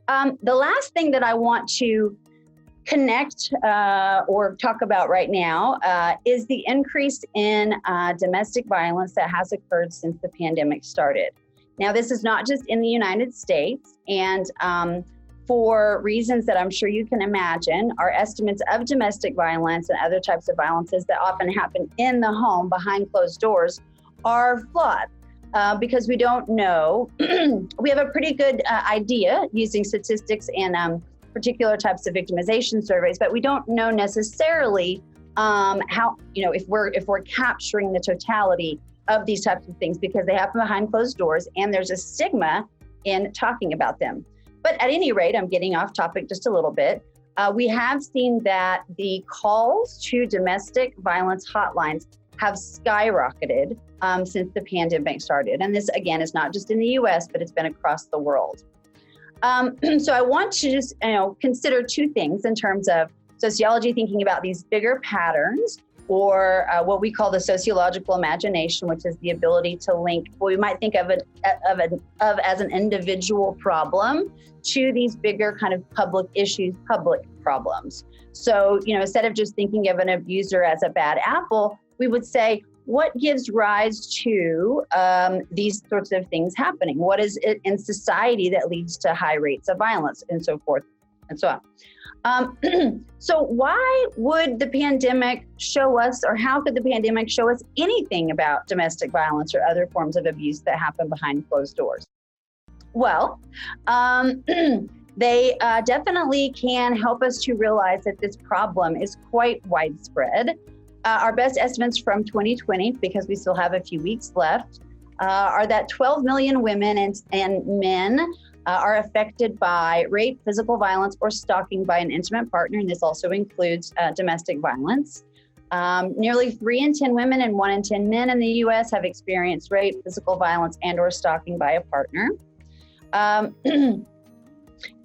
The last thing that I want to connect or talk about right now is the increase in domestic violence that has occurred since the pandemic started. Now, this is not just in the United States, and for reasons that I'm sure you can imagine, our estimates of domestic violence and other types of violences that often happen in the home behind closed doors are flawed. Because we don't know, we have a pretty good idea using statistics and particular types of victimization surveys, but we don't know necessarily how, if we're capturing the totality of these types of things, because they happen behind closed doors and there's a stigma in talking about them. But at any rate, I'm getting off topic just a little bit. We have seen that the calls to domestic violence hotlines have skyrocketed since the pandemic started. And this, again, is not just in the US, but it's been across the world. So I want to just consider two things in terms of sociology thinking about these bigger patterns, or what we call the sociological imagination, which is the ability to link what we might think of as an individual problem to these bigger kind of public issues, public problems. So, instead of just thinking of an abuser as a bad apple, we would say, what gives rise to these sorts of things happening? What is it in society that leads to high rates of violence, and so forth and so on? So why would the pandemic show us, or how could the pandemic show us anything about domestic violence or other forms of abuse that happen behind closed doors? Well, they definitely can help us to realize that this problem is quite widespread. Our best estimates from 2020, because we still have a few weeks left, are that 12 million women and men are affected by rape, physical violence, or stalking by an intimate partner, and this also includes domestic violence. Nearly 3 in 10 women and 1 in 10 men in the US have experienced rape, physical violence, and or stalking by a partner. The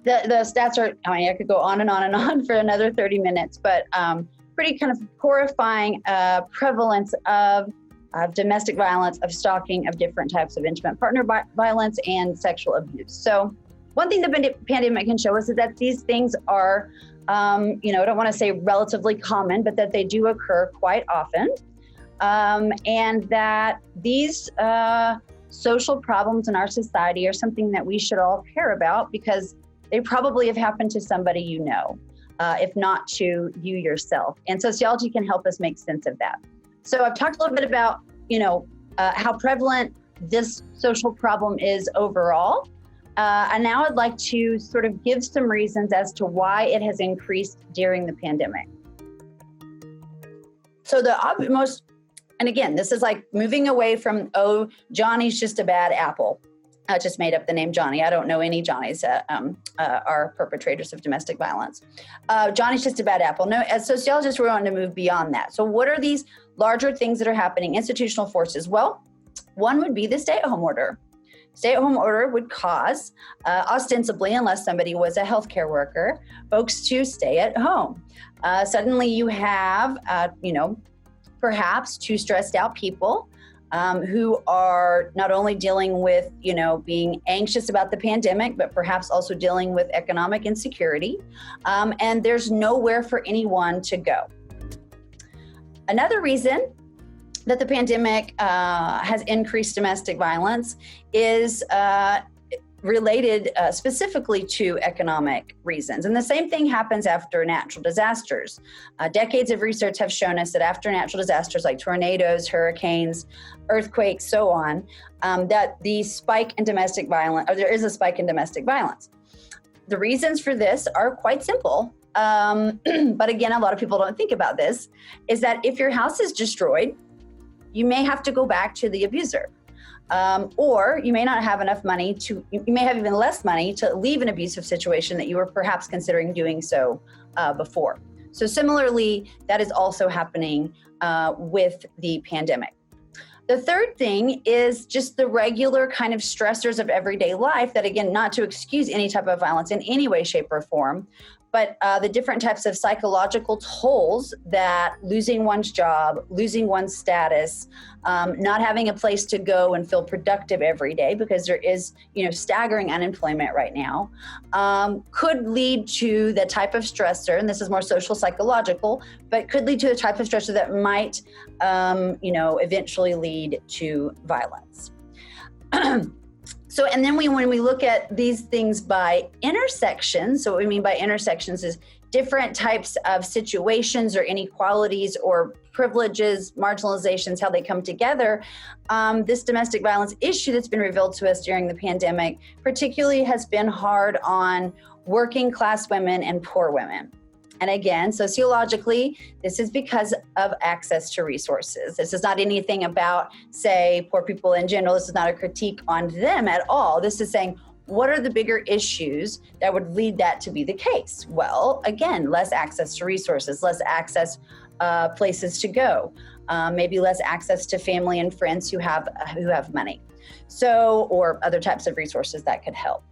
stats are, I could go on and on and on for another 30 minutes, but pretty kind of horrifying prevalence of domestic violence, of stalking, of different types of intimate partner violence, and sexual abuse. So one thing the pandemic can show us is that these things are, I don't want to say relatively common, but that they do occur quite often. And that these social problems in our society are something that we should all care about, because they probably have happened to somebody you know. If not to you yourself. And sociology can help us make sense of that. So I've talked a little bit about, how prevalent this social problem is overall. And now I'd like to sort of give some reasons as to why it has increased during the pandemic. So the most, and again, this is like moving away from, Johnny's just a bad apple. I just made up the name Johnny. I don't know any Johnnies that are perpetrators of domestic violence. Johnny's just a bad apple. No, as sociologists, we're wanting to move beyond that. So what are these larger things that are happening, institutional forces? Well, one would be the stay-at-home order. Stay-at-home order would cause, ostensibly, unless somebody was a healthcare worker, folks to stay at home. Suddenly you have, perhaps two stressed out people who are not only dealing with, being anxious about the pandemic, but perhaps also dealing with economic insecurity. And there's nowhere for anyone to go. Another reason that the pandemic has increased domestic violence is related specifically to economic reasons. And the same thing happens after natural disasters. Decades of research have shown us that after natural disasters like tornadoes, hurricanes, earthquakes, so on, that the spike in domestic violence, or there is a spike in domestic violence. The reasons for this are quite simple. But again, a lot of people don't think about this, is that if your house is destroyed, you may have to go back to the abuser. Or you may not have enough money you may have even less money to leave an abusive situation that you were perhaps considering doing so before. So similarly, that is also happening with the pandemic. The third thing is just the regular kind of stressors of everyday life that, again, not to excuse any type of violence in any way, shape, or form, but the different types of psychological tolls that losing one's job, losing one's status, not having a place to go and feel productive every day, because there is, staggering unemployment right now, could lead to the type of stressor, and this is more social psychological, but could lead to a type of stressor that might, eventually lead to violence. So, and then when we look at these things by intersections, so what we mean by intersections is different types of situations or inequalities or privileges, marginalizations, how they come together. This domestic violence issue that's been revealed to us during the pandemic particularly has been hard on working class women and poor women. And again, sociologically, this is because of access to resources. This is not anything about, say, poor people in general. This is not a critique on them at all. This is saying, what are the bigger issues that would lead that to be the case? Well, again, less access to resources, less access places to go, maybe less access to family and friends who have money. So, or other types of resources that could help.